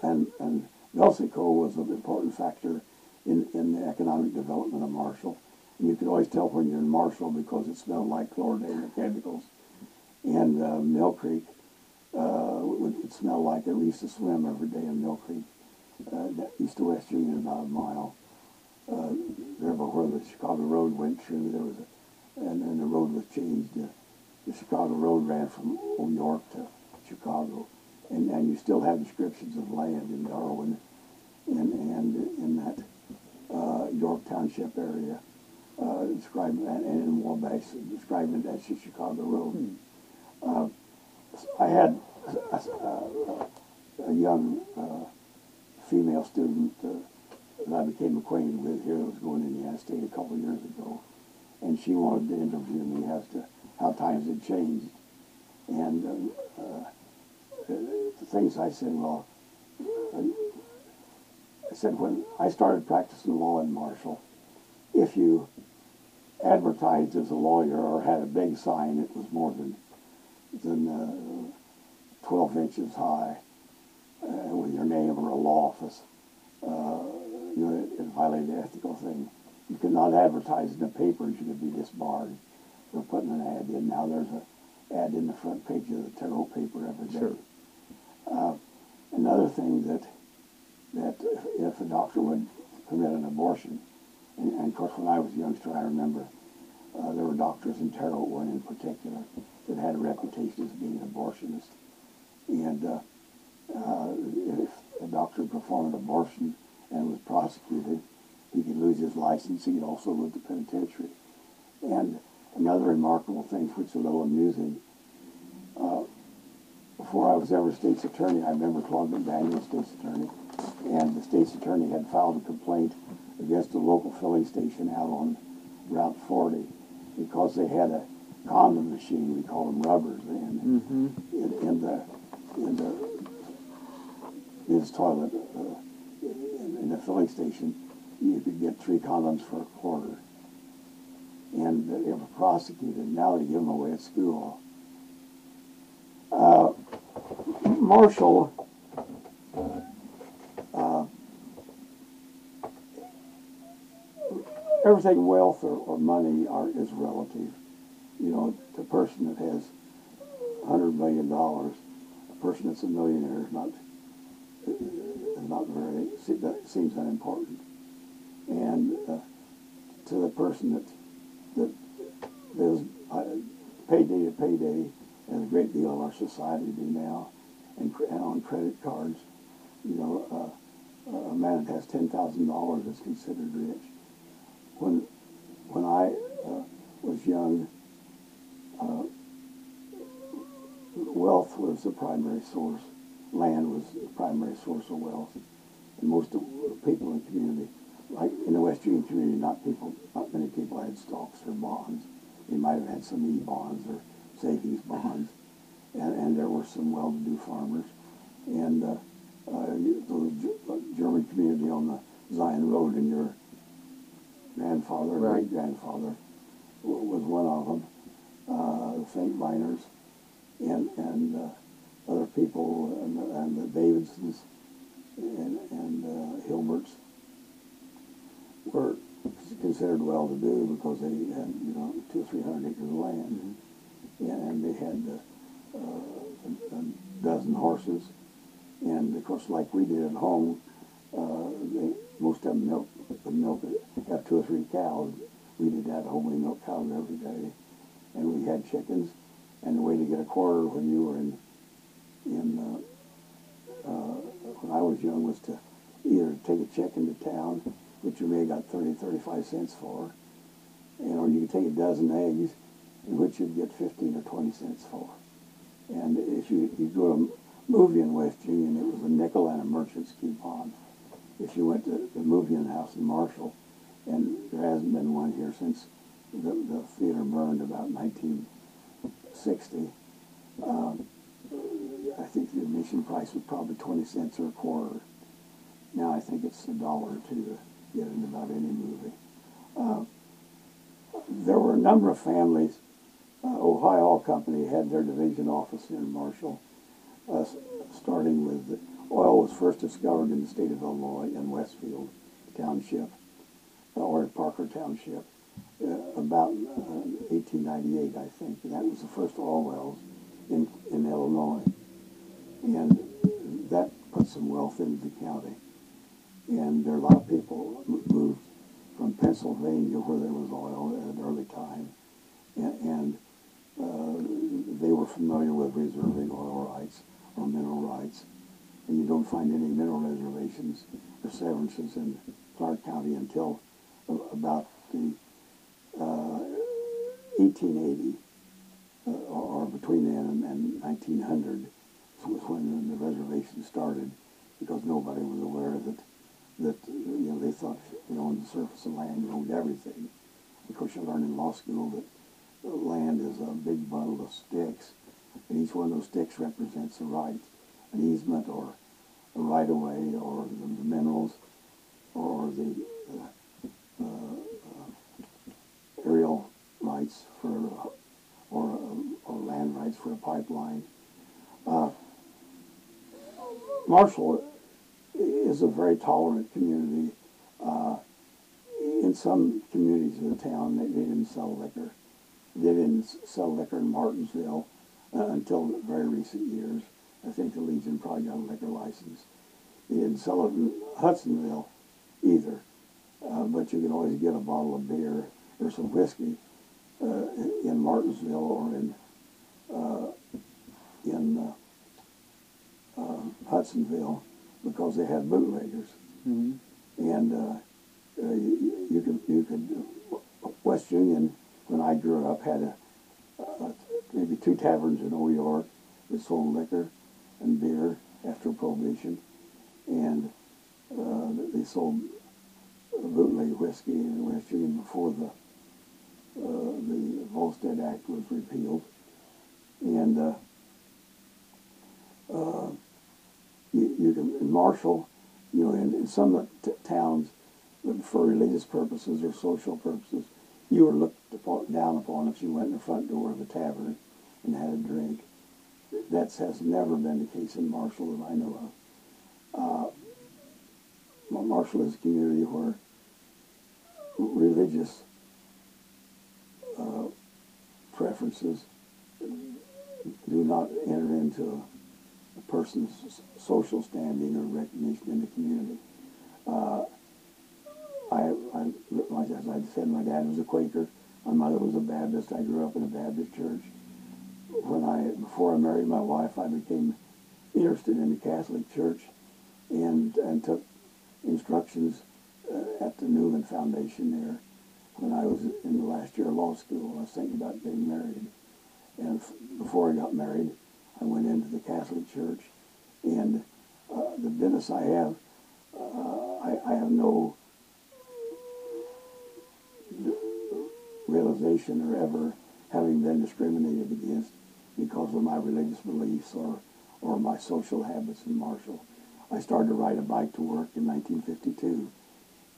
Speaker 2: And Velsico was an important factor in the economic development of Marshall. And you could always tell when you're in Marshall because it smelled like chlorinated chemicals. And Mill Creek, it smelled like we used to swim every day in Mill Creek, east to West Union, about a mile. There where the Chicago Road went through, there was and the road was changed. The Chicago Road ran from Old York to Chicago, and you still have descriptions of land in Darwin and in that York Township area, describing that, and in Wabash, describing that as Chicago Road. I had a young female student that I became acquainted with here that was going to Indiana State a couple of years ago, and she wanted to interview me as to how times had changed. And the things I said, well, I said when I started practicing law in Marshall, if you advertised as a lawyer or had a big sign, it was more than 12 inches high with your name or a law office, it violated the ethical thing. You could not advertise in the papers. You could be disbarred for putting an ad in. Now there's an ad in the front page of the Terrell paper every day.
Speaker 1: Sure.
Speaker 2: Another thing that if a doctor would permit an abortion, and of course when I was a youngster, I remember there were doctors in Terrell, one in particular, that had a reputation as being an abortionist. And if a doctor performed an abortion and was prosecuted, he could lose his license. He could also lose the penitentiary. And another remarkable thing, which is a little amusing, before I was ever state's attorney, I remember Claude McDaniel, state's attorney, and the state's attorney had filed a complaint against a local filling station out on Route 40 because they had a condom machine. We call them rubbers. And in his toilet in the filling station, you could get 3 condoms for $0.25. And they were prosecuted. Now they give them away at school. Marshall everything wealth or money is relative. You know, the person that has $100 million, a person that's a millionaire is not very, that seems unimportant. And to the person that lives payday to payday, as a great deal of our society do now, and on credit cards, you know, a man that has $10,000 is considered rich. When I was young, wealth was the primary source. Land was the primary source of wealth. And most of the people in the community, like in the West Union community, not many people had stocks or bonds. They might have had some E-bonds or savings bonds. And there were some well-to-do farmers. And the German community on the Zion Road, and your grandfather,
Speaker 1: Right.
Speaker 2: great-grandfather, was one of them. The St. Miners and other people, and the Davidsons and Hilberts were considered well-to-do because they had, you know, 200 or 300 acres of land. And they had a dozen horses, and of course, like we did at home, most of them have 2 or 3 cows. We did that at home. We milked cows every day, and we had chickens. And the way to get a quarter when you were when I was young was to either take a chicken to town, which you may have got 30, 35 cents for, or you could take a dozen eggs, in which you'd get 15 or 20 cents for. And if you go to a movie in West Union, it was a nickel and a merchant's coupon. If you went to the movie house in Marshall, and there hasn't been one here since the theater burned about 1960, I think the admission price was probably 20 cents or a quarter. Now I think it's $1 or $2 to get into about any movie. There were a number of families. Ohio Oil Company had their division office in Marshall, starting with oil was first discovered in the state of Illinois in Westfield Township, or Parker Township, about 1898, I think. And that was the first oil wells in Illinois. And that put some wealth into the county. And there are a lot of people moved from Pennsylvania, where there was oil at an early time, and they were familiar with reserving oil rights or mineral rights. And you don't find any mineral reservations or severances in Clark County until about the 1880, or between then and 1900 was when the reservation started, because nobody was aware that you know, they thought if you owned the surface of land, you owned everything. Of course, you learn in law school that land is a big bundle of sticks, and each one of those sticks represents a right, an easement, or a right-of-way, or the minerals, or the aerial rights for, or land rights for a pipeline. Marshall is is a very tolerant community. In some communities of the town, they didn't sell liquor. They didn't sell liquor in Martinsville until very recent years. I think the Legion probably got a liquor license. They didn't sell it in Hudsonville either, but you could always get a bottle of beer or some whiskey in Martinsville or in Hudsonville because they had bootleggers.
Speaker 1: Mm-hmm.
Speaker 2: And you could West Union, when I grew up, had maybe 2 taverns in Old York that sold liquor and beer after Prohibition, and they sold bootleg whiskey in West Union before the Volstead Act was repealed. And you can, in Marshall, you know, in some towns, for religious purposes or social purposes, you were looked down upon if you went in the front door of a tavern and had a drink. That has never been the case in Marshall that I know of. Marshall is a community where religious preferences do not enter into a person's social standing or recognition in the community. Like as I said, my dad was a Quaker. My mother was a Baptist. I grew up in a Baptist church. Before I married my wife, I became interested in the Catholic Church and took instructions at the Newman Foundation there. When I was in the last year of law school, I was thinking about getting married. And before I got married, I went into the Catholic Church. And the business I have no realization or ever having been discriminated against because of my religious beliefs or my social habits in Marshall. I started to ride a bike to work in 1952,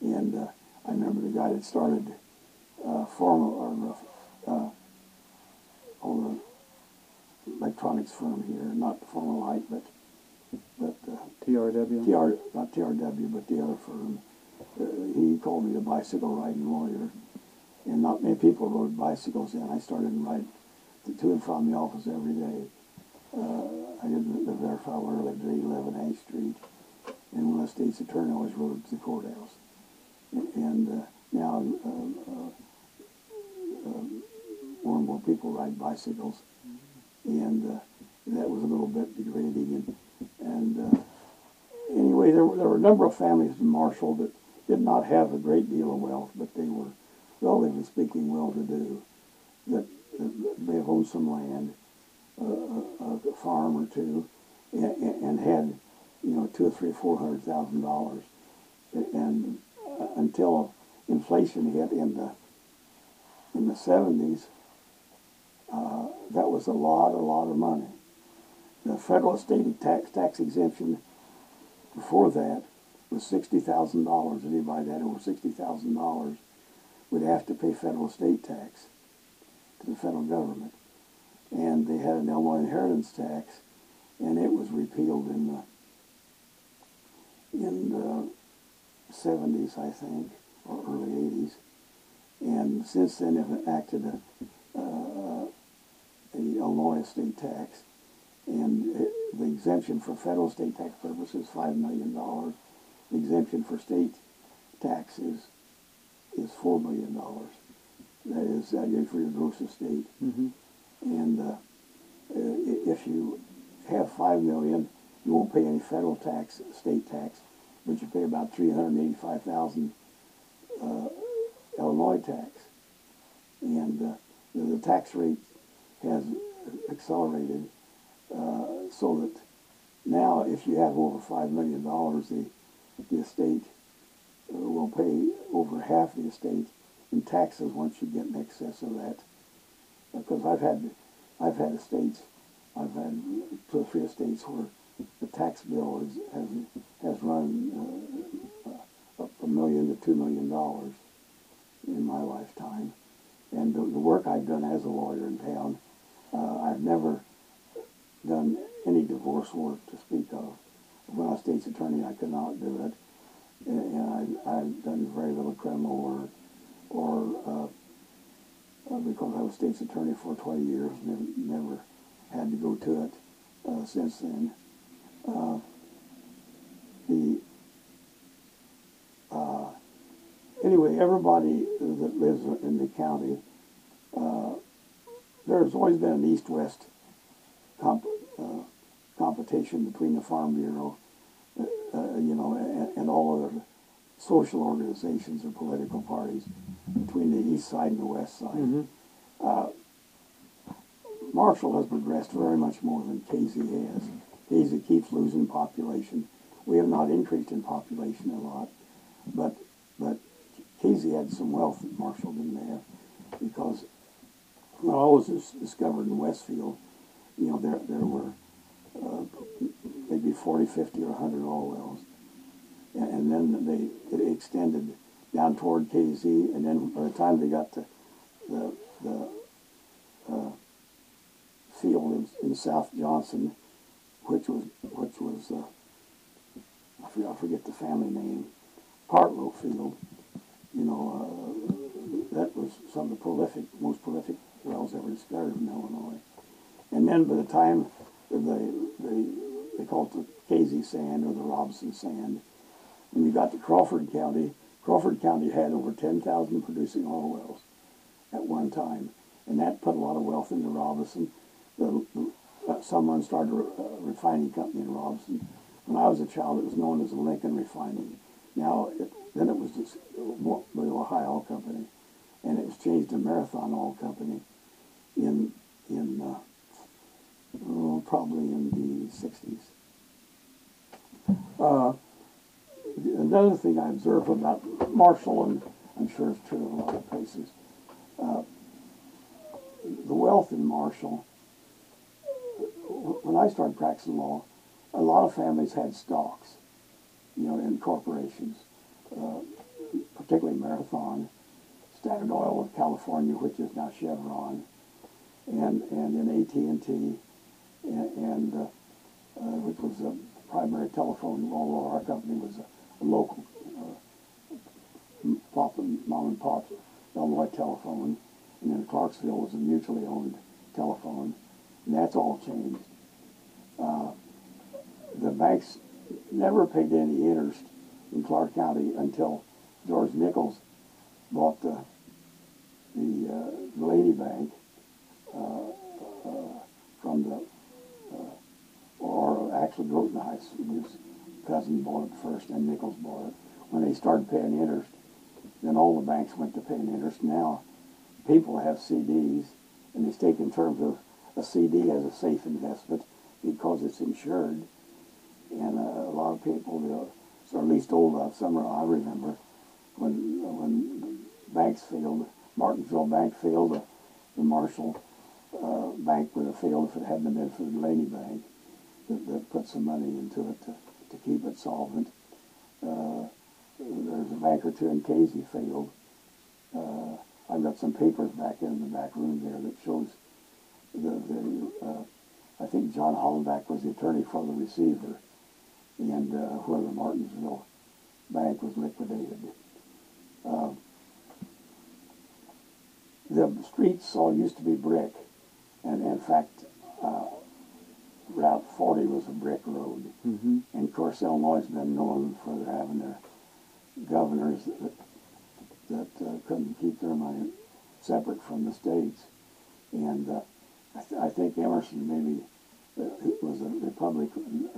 Speaker 2: and I remember the guy that started the electronics firm here, not Formalite, but
Speaker 1: TRW.
Speaker 2: Not TRW, but the other firm. He called me a bicycle riding lawyer, and not many people rode bicycles then. I started to ride to and from the office every day. I didn't live there for a while. I lived at 11 A Street, and when I was state's attorney, I always rode to the courthouse. And now more and more people ride bicycles, and that was a little bit degrading. And anyway, there were a number of families in Marshall that did not have a great deal of wealth, but they were, relatively speaking, well-to-do. That may have owned some land, a farm or two, and had, $200,000 or $300,000, $400,000. And until inflation hit in the 70s, that was a lot of money. The federal estate tax exemption before that was $60,000. Anybody that had over $60,000 would have to pay federal estate tax to the federal government. And they had an Illinois inheritance tax, and it was repealed in the 70s, I think, or early 80s. And since then, they've enacted a Illinois estate tax, and the exemption for federal estate tax purposes is $5 million. The exemption for state taxes is $4 million. That is for your gross estate.
Speaker 1: Mm-hmm.
Speaker 2: And if you have $5 million, you won't pay any federal tax, state tax, but you pay about $385,000 Illinois tax. And the tax rate has accelerated so that now if you have over $5 million, the estate will pay over half the estate in taxes once you get in excess of that. Because I've had estates, I've had 2 or 3 estates where the tax bill has run up $1 million to $2 million in my lifetime. And the work I've done as a lawyer in town, I've never done any divorce work to speak of. when I was state's attorney, I could not do it, and I've done very little criminal work, or because I was state's attorney for 20 years, never had to go to it since then. Anyway, everybody that lives in the county, there's always been an east-west competition between the Farm Bureau, and all other social organizations or political parties between the east side and the west side.
Speaker 1: Mm-hmm.
Speaker 2: Marshall has progressed very much more than Casey has. Casey keeps losing population. We have not increased in population a lot, but Casey had some wealth that Marshall didn't have, because when I was discovered in Westfield, there were maybe 40, 50, or 100 oil wells, and then it extended down toward KZ, and then by the time they got to the field in South Johnson, which was I forget the family name, Partlow Field. That was some of the most prolific wells ever discovered in Illinois. And then by the time they called it the KZ sand or the Robinson sand, when you got to Crawford County had over 10,000 producing oil wells at one time, and that put a lot of wealth into Robinson. Someone started a refining company in Robinson. When I was a child, it was known as the Lincoln Refining. Then it was the Ohio Oil Company, and it was changed to Marathon Oil Company probably in the 60s. Another thing I observed about Marshall, and I'm sure it's true in a lot of places, the wealth in Marshall, when I started practicing law, a lot of families had stocks, in corporations, particularly Marathon, Standard Oil of California, which is now Chevron, and in AT&T, and which was a primary telephone, although our company was a local mom and pop Illinois telephone, and then Clarksville was a mutually owned telephone, and that's all changed. The banks never paid any interest in Clark County until George Nichols bought the Lady Bank from or actually Grotenheis, his cousin bought it first, and Nichols bought it. When they started paying interest, then all the banks went to paying interest. Now people have CDs, and they think in terms of a CD as a safe investment because it's insured. And a lot of people, or at least old enough, I remember when banks failed, Martinsville Bank failed, the Marshall Bank would have failed if it hadn't been for the Lady Bank that put some money into it to keep it solvent. There's a bank or two in Casey failed. I've got some papers back in the back room there that shows I think John Hollenbach was the attorney for the receiver, and where the Martinsville Bank was liquidated. The streets all used to be brick, and in fact, Route 40 was a brick road.
Speaker 1: Mm-hmm.
Speaker 2: And of course, Illinois has been known for having their governors that couldn't keep their money separate from the states. And I think Emerson maybe was a Republican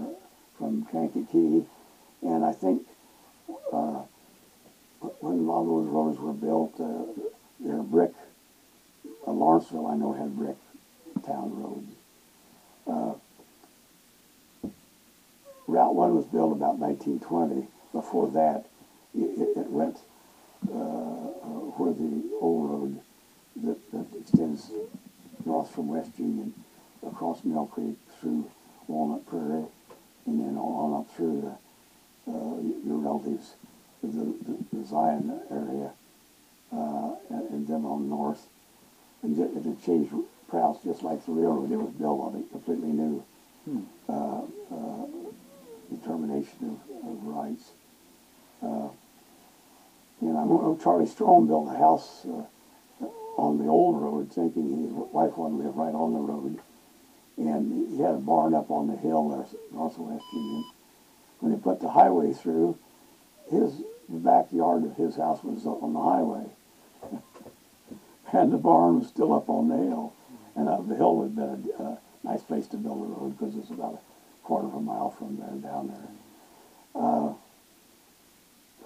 Speaker 2: from Kankakee, and I think when a lot of those roads were built, they're brick. Lawrenceville, I know, had brick town roads. Route 1 was built about 1920. Before that, it went where the old road that extends north from West Union across Mill Creek through Walnut Prairie, and then on up through your relatives, the Zion area, and then on north. And it had changed routes just like the railroad. It was built on it completely new. Determined discrimination of rights. And I know Charlie Strome built a house on the old road, thinking his wife wanted to live right on the road. And he had a barn up on the hill there, Northwest Union. When they put the highway through, the backyard of his house was on the highway. And the barn was still up on the hill. And the hill would have been a nice place to build a road because it's about a quarter of a mile from there down there.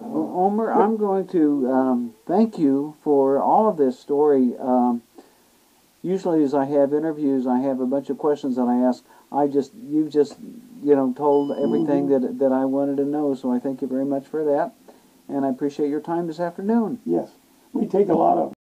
Speaker 1: Well, Omer, I'm going to thank you for all of this story. Usually, as I have interviews, I have a bunch of questions that I ask. You've just, told everything that I wanted to know. So I thank you very much for that, and I appreciate your time this afternoon.
Speaker 2: Yes, we take a lot of